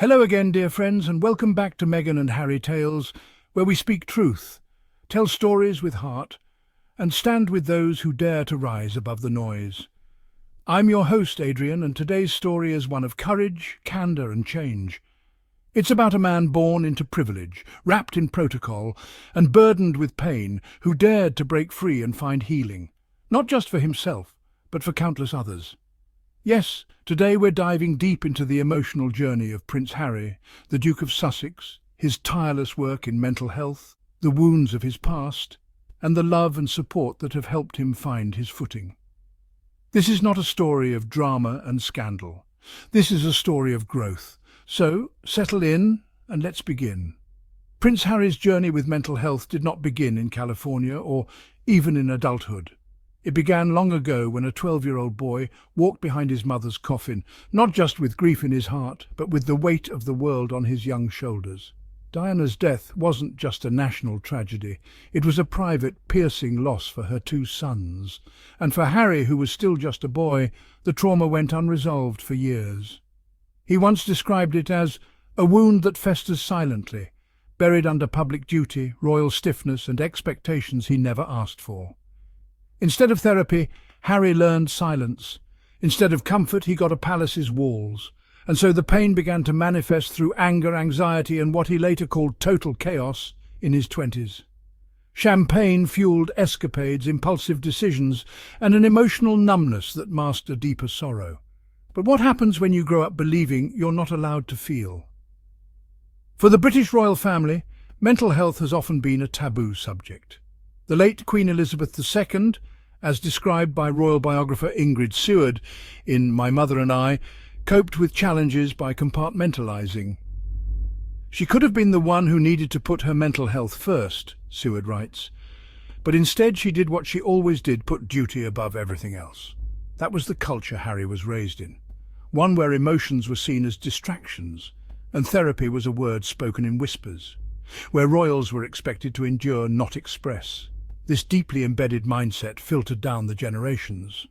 Hello again, dear friends, and welcome back to Meghan and Harry Tales, where we speak truth, tell stories with heart, and stand with those who dare to rise above the noise. I'm your host, Adrian, and today's story is one of courage, candour, and change. It's about a man born into privilege, wrapped in protocol, and burdened with pain, who dared to break free and find healing, not just for himself, but for countless others. Yes, today we're diving deep into the emotional journey of Prince Harry, the Duke of Sussex, his tireless work in mental health, the wounds of his past, and the love and support that have helped him find his footing. This is not a story of drama and scandal. This is a story of growth. So, settle in and let's begin. Prince Harry's journey with mental health did not begin in California or even in adulthood. It began long ago when a 12-year-old boy walked behind his mother's coffin, not just with grief in his heart, but with the weight of the world on his young shoulders. Diana's death wasn't just a national tragedy. It was a private, piercing loss for her two sons. And for Harry, who was still just a boy, the trauma went unresolved for years. He once described it as a wound that festers silently, buried under public duty, royal stiffness, and expectations he never asked for. Instead of therapy, Harry learned silence. Instead of comfort, he got a palace's walls. And so the pain began to manifest through anger, anxiety, and what he later called total chaos in his 20s. Champagne-fueled escapades, impulsive decisions, and an emotional numbness that masked a deeper sorrow. But what happens when you grow up believing you're not allowed to feel? For the British royal family, mental health has often been a taboo subject. The late Queen Elizabeth II, as described by royal biographer Ingrid Seward in My Mother and I, coped with challenges by compartmentalizing. She could have been the one who needed to put her mental health first, Seward writes, but instead she did what she always did, put duty above everything else. That was the culture Harry was raised in, one where emotions were seen as distractions, and therapy was a word spoken in whispers, where royals were expected to endure, not express. This deeply embedded mindset filtered down the generations.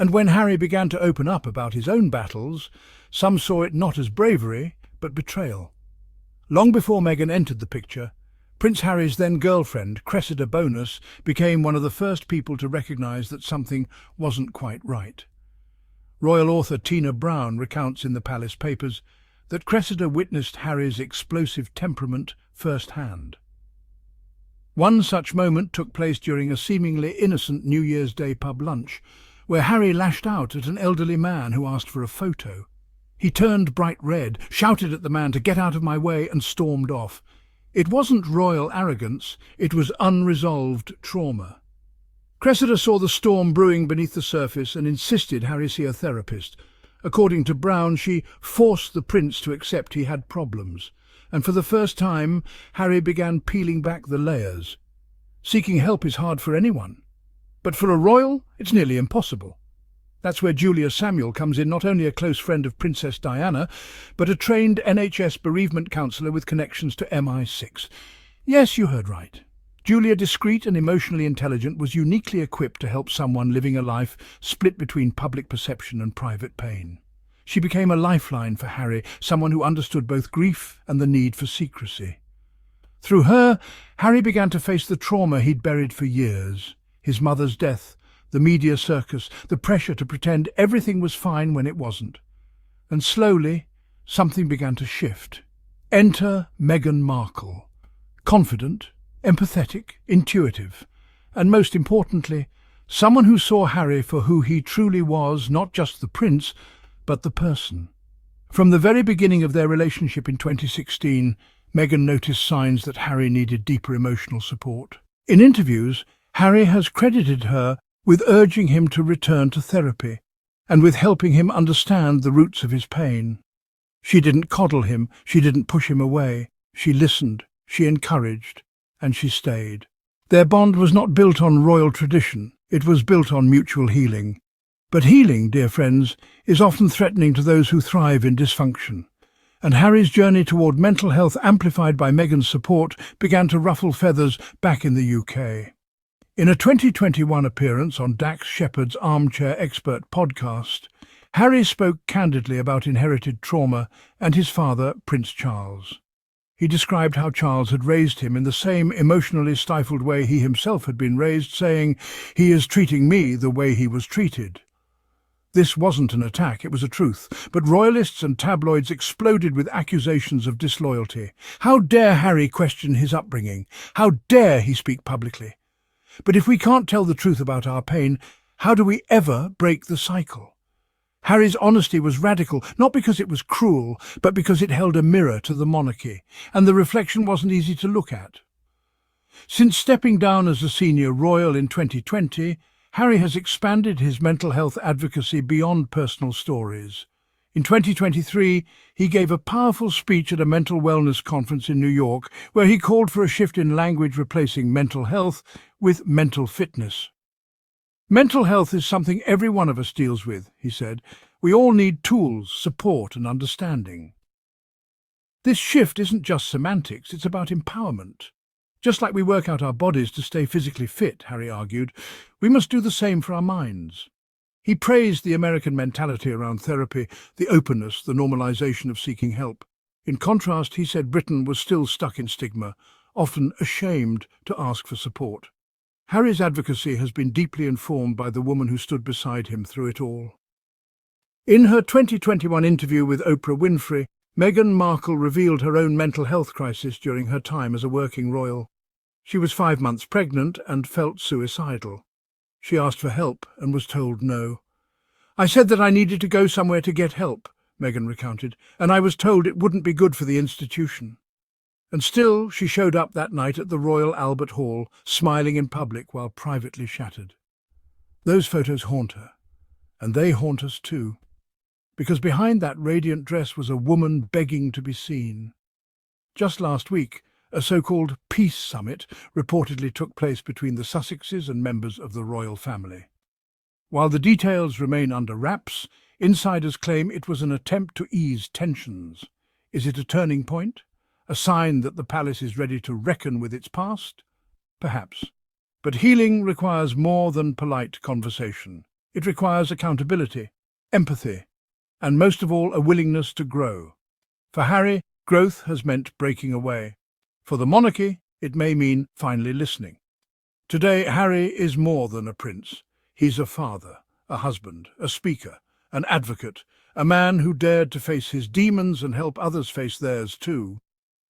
And when Harry began to open up about his own battles, some saw it not as bravery, but betrayal. Long before Meghan entered the picture, Prince Harry's then-girlfriend, Cressida Bonas, became one of the first people to recognise that something wasn't quite right. Royal author Tina Brown recounts in the Palace Papers that Cressida witnessed Harry's explosive temperament firsthand. One such moment took place during a seemingly innocent New Year's Day pub lunch, where Harry lashed out at an elderly man who asked for a photo. He turned bright red, shouted at the man to get out of my way, and stormed off. It wasn't royal arrogance, it was unresolved trauma. Cressida saw the storm brewing beneath the surface and insisted Harry see a therapist. According to Brown, she forced the prince to accept he had problems. And for the first time, Harry began peeling back the layers. Seeking help is hard for anyone, but for a royal, it's nearly impossible. That's where Julia Samuel comes in, not only a close friend of Princess Diana, but a trained NHS bereavement counsellor with connections to MI6. Yes, you heard right. Julia, discreet and emotionally intelligent, was uniquely equipped to help someone living a life split between public perception and private pain. She became a lifeline for Harry, someone who understood both grief and the need for secrecy. Through her, Harry began to face the trauma he'd buried for years. His mother's death, the media circus, the pressure to pretend everything was fine when it wasn't. And slowly, something began to shift. Enter Meghan Markle. Confident, empathetic, intuitive, and most importantly, someone who saw Harry for who he truly was, not just the prince, but the person. From the very beginning of their relationship in 2016, Meghan noticed signs that Harry needed deeper emotional support. In interviews, Harry has credited her with urging him to return to therapy and with helping him understand the roots of his pain. She didn't coddle him, she didn't push him away. She listened, she encouraged, and she stayed. Their bond was not built on royal tradition, it was built on mutual healing. But healing, dear friends, is often threatening to those who thrive in dysfunction. And Harry's journey toward mental health, amplified by Meghan's support, began to ruffle feathers back in the UK. In a 2021 appearance on Dax Shepard's Armchair Expert podcast, Harry spoke candidly about inherited trauma and his father, Prince Charles. He described how Charles had raised him in the same emotionally stifled way he himself had been raised, saying, "He is treating me the way he was treated." This wasn't an attack, it was a truth, but royalists and tabloids exploded with accusations of disloyalty. How dare Harry question his upbringing? How dare he speak publicly? But if we can't tell the truth about our pain, how do we ever break the cycle? Harry's honesty was radical, not because it was cruel, but because it held a mirror to the monarchy, and the reflection wasn't easy to look at. Since stepping down as a senior royal in 2020, Harry has expanded his mental health advocacy beyond personal stories. In 2023, he gave a powerful speech at a mental wellness conference in New York, where he called for a shift in language replacing mental health with mental fitness. "Mental health is something every one of us deals with," he said. "We all need tools, support and understanding." This shift isn't just semantics, it's about empowerment. Just like we work out our bodies to stay physically fit, Harry argued, we must do the same for our minds. He praised the American mentality around therapy, the openness, the normalization of seeking help. In contrast, he said Britain was still stuck in stigma, often ashamed to ask for support. Harry's advocacy has been deeply informed by the woman who stood beside him through it all. In her 2021 interview with Oprah Winfrey, Meghan Markle revealed her own mental health crisis during her time as a working royal. She was 5 months pregnant and felt suicidal. She asked for help and was told no. "I said that I needed to go somewhere to get help," Meghan recounted, "and I was told it wouldn't be good for the institution." And still she showed up that night at the Royal Albert Hall, smiling in public while privately shattered. Those photos haunt her, and they haunt us too, because behind that radiant dress was a woman begging to be seen. Just last week, a so-called peace summit reportedly took place between the Sussexes and members of the royal family. While the details remain under wraps, insiders claim it was an attempt to ease tensions. Is it a turning point? A sign that the palace is ready to reckon with its past? Perhaps. But healing requires more than polite conversation. It requires accountability, empathy, and most of all, a willingness to grow. For Harry, growth has meant breaking away. For the monarchy, it may mean finally listening. Today, Harry is more than a prince. He's a father, a husband, a speaker, an advocate, a man who dared to face his demons and help others face theirs too.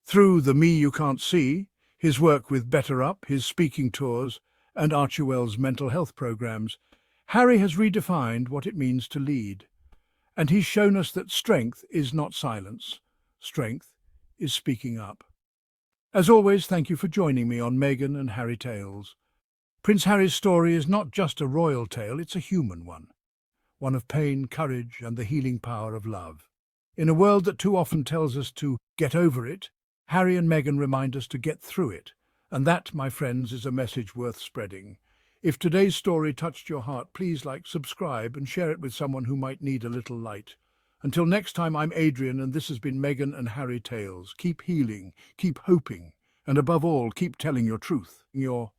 Through the Me You Can't See, his work with Better Up, his speaking tours, and Archewell's mental health programs, Harry has redefined what it means to lead. And he's shown us that strength is not silence. Strength is speaking up. As always, thank you for joining me on Meghan and Harry Tales. Prince Harry's story is not just a royal tale, it's a human one. One of pain, courage, and the healing power of love. In a world that too often tells us to get over it, Harry and Meghan remind us to get through it. And that, my friends, is a message worth spreading. If today's story touched your heart, please like, subscribe, and share it with someone who might need a little light. Until next time, I'm Adrian, and this has been Meghan and Harry Tales. Keep healing, keep hoping, and above all, keep telling your truth. Your